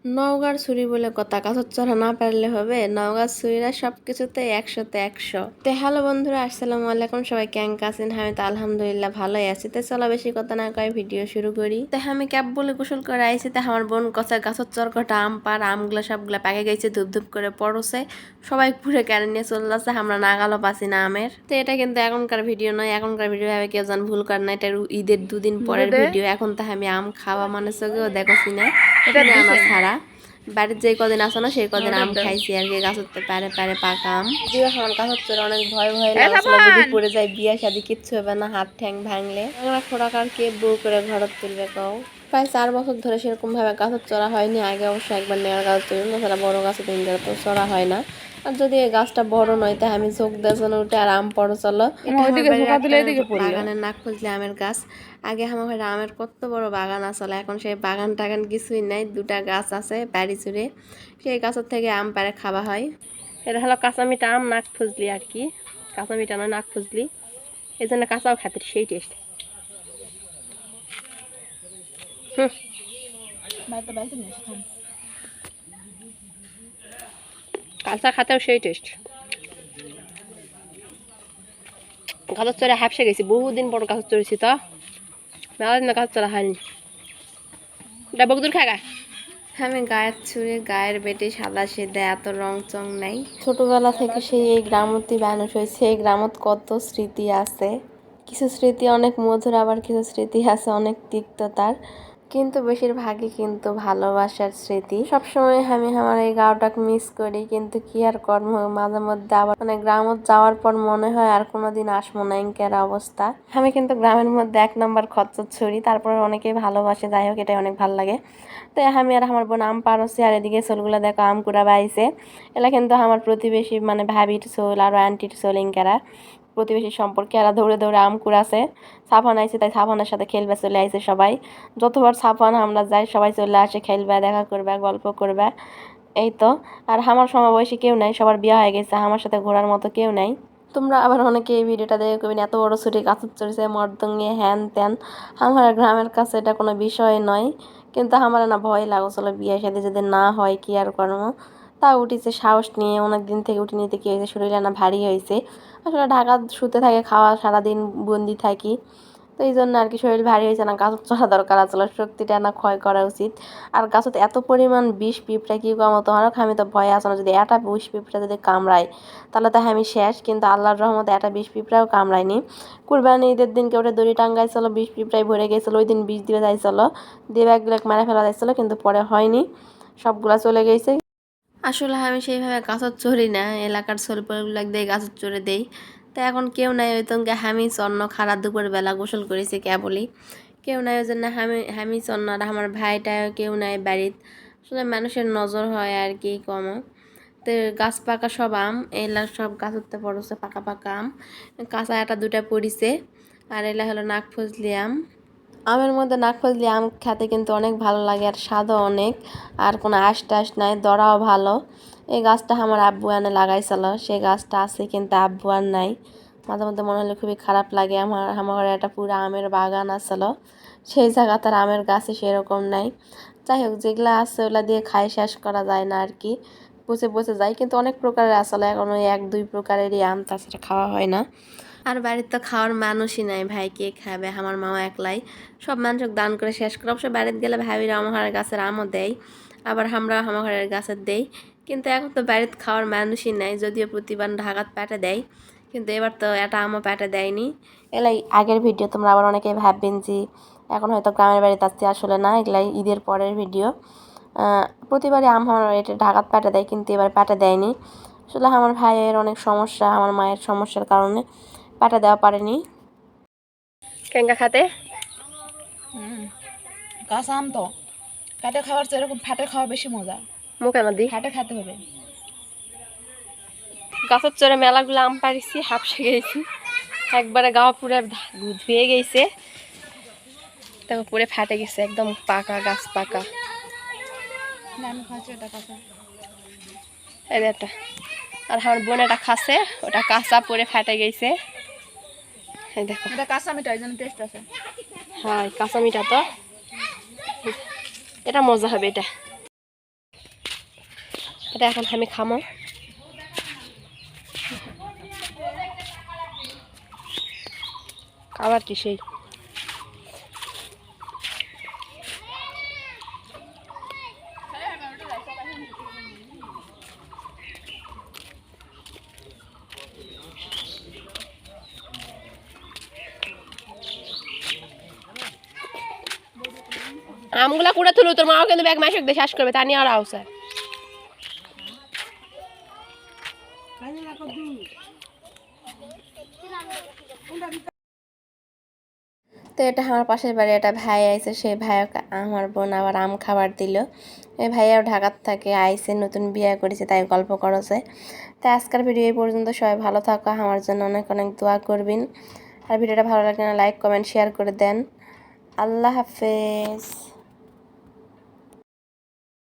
নওগাঁর ছুরি বলে কথা, কাঁচর চড়া না পারলে হবে? নওগাঁর ছুরিরা সবকিছুতে 100তে 100। তো হ্যালো বন্ধুরা, আসসালামু আলাইকুম। সবাই কেমন আছেন? আমি তো আলহামদুলিল্লাহ ভালোই আছি। তো চলো বেশি কথা না কয়ে ভিডিও শুরু করি। তো আমি ক্যাব বলে গোসল করে আইছি। তো আমার বোন কষা গাছর চরকটা আম পার আমগুলো সবগুলা পেকে গেছে, ধূপ ধূপ করে পড়ছে। সবাই পুরে কেড়ে নিয়ে চলে যাচ্ছে, আমরা নাগালও পাচ্ছি না আমের। তো এটা কিন্তু এখনকার ভিডিও নয়, এখনকার ভিডিও ভাবে কেউ যেন ভুল করে না, এটা ঈদের দুদিন পরের ভিডিও। এখন তো আমি আম খাওয়া মানে চোখেও দেখছি না, আনা ছাড়া। বাড়ির যে কদিন আসো না সেই কদিন আম খাইছি আর কি, গাছতে পারে পারে পাকা আম। যদিও আমার গাছ হচ্ছে অনেক ভয় ভয় লাগছিল, যদি পড়ে যায় বিয়া শাদি কিচ্ছু হবে না, হাত ঠ্যাং ভাঙলে। আমরা খোড়াকার কে বউ করে ঘরত তুলবে কও। প্রায় 4 বছর ধরে সেরকম ভাবে গাছের চড়া হয়নি। আগে অবশ্য একবার নেওয়ার গাছ তুলি না, তারা বড় গাছে 3 তো চড়া হয় না। আর যদি এই গাছটা বড় নয় তা আমি চোখ দেশন উঠে আর আম পড়ো চলো। বাগানের নাক খুঁজলে আমের গাছ। আগে আমার ঘরে আমের কত বড় বাগান আসলে, এখন সেই বাগান টাগান কিছুই নাই, 2টা গাছ আছে বাড়ি চুড়ে, সেই গাছের থেকে আম পাড়ে খাওয়া হয়। এটা হলো কাঁচা মিঠা আম, নাক ফুজলি আর কি, কাঁচা মিঠা নয় নাক ফুজলি, এই জন্য কাঁচাও খাতে সেই টেস্ট। কাঁচা খাতেও সেই টেস্ট। গাছের চড়ে হাফসে গেছি, বহুদিন পর গাছের চড়েছি, তো মেলা দিন গাছ চড়া হয়নি। বকদুর খাগা আমি গায়ের ছুঁড়ে গায়ের বেটে সাদা সেদে, এত রং চং নাই। ছোটবেলা থেকে সেই এই গ্রামতি মানুষ হয়েছে, এই গ্রামত কত স্মৃতি আছে। কিছু স্মৃতি অনেক মধুর, আবার কিছু স্মৃতি আছে অনেক তিক্ততার, কিন্তু বেশিরভাগই কিন্তু ভালোবাসার স্মৃতি। সবসময় আমি আমার এই গাঁওটাকে মিস করি, কিন্তু কি আর কর্ম, মাঝে মধ্যে আবার মানে গ্রামত যাওয়ার পর মনে হয় আর কোনোদিন আসবো না, ইনকার অবস্থা। আমি কিন্তু গ্রামের মধ্যে 1 নম্বর খচ্চর ছড়ি, তারপরে অনেকেই ভালোবাসে, যাই হোক এটাই অনেক ভালো লাগে। তো আমি আর আমার বোন আম পারছি, আর এদিকে চোলগুলো দেখো আম কুড়া বাইছে। এলা কিন্তু আমার প্রতিবেশী মানে ভাবির চোল আর আন্টির চোল, ইনকারা প্রতিবেশী সম্পর্কে, এরা দৌড়ে দৌড়ে আম কুড়াছে। সাফান আইছে তাই সাফানের সাথে খেলবে চলে আইছে সবাই। যতবার সাফান আমরা যাই সবাই চলে আসে, খেলবে, দেখা করবে, গল্প করবে, এই তো। আর আমার সমবয়সী কেউ নাই, সবার বিয়ে হয়ে গেছে, আমার সাথে ঘোরার মতো কেউ নাই। তোমরা আবার অনেকে এই ভিডিওটা দেখে কবেন এত বড় ছুটি গাছের চড়েছে মর্দঙ্গে হ্যান ত্যান। আমার গ্রামের কাছে এটা কোনো বিষয় নয়, কিন্তু আমার না ভয় লাগছিল বিয়ে শাদী যদি না হয় কি আর করবো। তা উঠিছে সাহস নিয়ে, অনেক দিন থেকে উঠে নিতে কি হয়েছে, শরীরে না ভারী হয়েছে। আসলে ঢাকা শুতে থাকে, খাওয়া সারাদিন বন্দি থাকি, তো এই জন্য আর কি শরীর ভারী হয়েছে না, গাছত চড়া দরকার আসলে, শক্তিটা না ক্ষয় করা উচিত। আর গাছত এত পরিমাণ বিষ পিঁপড়া কি কম তোমার, আমি তো ভয় আছে না, যদি একটা বিষ পিঁপড়া যদি কামড়ায় তাহলে তো আমি শেষ, কিন্তু আল্লাহর রহমতে একটা বিষ পিঁপড়াও কামড়ায়নি। কুরবানি ঈদের দিনকে ওটা দড়ি টাঙ্গাইছিল, বিষ পিঁপড়ায় ভরে গেছিলো, ওই দিন বিষ দিয়ে যাইছিল, দিয়ে ব্যাগগুলো মারা ফেলা যাইছিল, কিন্তু পরে হয়নি, সবগুলা চলে গেছে। আসলে আমি সেইভাবে গাছত চড়ি না, এলাকার ছোলপলগুলো দিয়ে গাছত চড়ে দেই। তো এখন কেউ নাই, ওই তো আমি চন্ন খারাপ দুপুরবেলা গোসল করেছি কেবলই, কেউ নাই, ওই জন্য আমি চন্ন আর আমার ভাইটা কেউ নাই বাড়িতে। আসলে মানুষের নজর হয় আর কি কম। তো গাছ পাকা সব আম, এলা সব গাছ উঠতে পড়ছে পাকা পাকা আম, কাঁচা 1-2টা পড়িছে। আর এলা হলো নাক ফজলি আম। আমের মধ্যে নাক ফজলি আম খেতে কিন্তু অনেক ভালো লাগে, আর স্বাদও অনেক, আর কোনো আঁশ টাশ নাই, দরাও ভালো। এই গাছটা আমার আব্বু আনে লাগাইছিল, সেই গাছটা আছে কিন্তু আব্বু আর নাই। মাঝে মধ্যে মনে হলে খুবই খারাপ লাগে। আমার ঘরে একটা পুরো আমের বাগান আসলো, সেই জায়গাতে আর আমের গাছে সেরকম নাই। যাই হোক, যেগুলো আছে ওগুলা দিয়ে খাই শেষ করা যায় না আর কি, পচে পচে যায়, কিন্তু অনেক প্রকারের আসলে, এখন ওই 1-2 প্রকারেরই আম, তাছাড়া খাওয়া হয় না। আর বাড়িতে তো খাওয়ার মানুষই নাই, ভাই কে খাবে, আমার মাও একলাই, সব মানুষকে দান করে শেষ করে। অবশ্য বাড়িতে গেলে ভাবিরা আমার ঘরের গাছের আমও দেয়, আবার আমরা আমার ঘরের গাছের দেই, কিন্তু এখন তো বাড়িতে খাওয়ার মানুষই নাই। যদিও প্রতিবার ঢাকাত পেটে দেয়, কিন্তু এবার তো একটা আমও পেটে দেয়নি। এলাই আগের ভিডিও, তোমরা আবার অনেকেই ভাববেন যে এখন হয়তো গ্রামের বাড়িতে আসছি, আসলে না, এগুলাই ঈদের পরের ভিডিও। প্রতিবারই আম আমার এটা ঢাকাত পেটে দেয়, কিন্তু এবার পেটে দেয়নি। আসলে আমার ভাইয়ের অনেক সমস্যা, আমার মায়ের সমস্যার কারণে পাটা দেওয়া পারেনি। কেঙ্গা খাতে কাঁচা আম তো কাটে খাওয়ার চেয়ে এরকম ফাটে খাওয়া বেশি মজা। মুখে না দি ফাটে খেতে হবে। গাছের চড়ে মেলাগুলো আম পারিছি, হাফসে গেছি, একবারে গাওয়া পুরে ধুয়ে গেছে, তারপর পুরে ফাটে গেছে, একদম পাকা গাছ পাকা। আমি খাচ্ছি এটা কাঁচা, এই একটা, আর আমার বোন এটা খাচ্ছে, ওটা কাঁচা পরে ফাটে গেছে। এই দেখো, এটা কাঁচা মিঠা, এই জন্য টেস্ট আছে। হ্যাঁ কাঁচা মিঠা তো, এটা মজা হবে এটা। এটা এখন আমি খামো। খাবার কি সেই আমগুলা কুড়া তুলো, তোর মাও কিন্তু ব্যাগ মাসে দিয়ে শ্বাস করবে, তা নিয়ে আর আওসা। তো এটা আমার পাশের বাড়ি, এটা ভাই আইছে, সেই ভাই আমার বোন আবার আম খাবার দিল। এই ভাইয়াও ঢাকার থাকে আইছে, নতুন বিয়ে করেছে, তাই গল্প করেছে। তাই আজকের ভিডিও এই পর্যন্ত। সবাই ভালো থাকো, আমার জন্য অনেক অনেক দোয়া করবেন। আর ভিডিওটা ভালো লাগলে লাইক কমেন্ট শেয়ার করে দেন। আল্লাহ হাফেজ।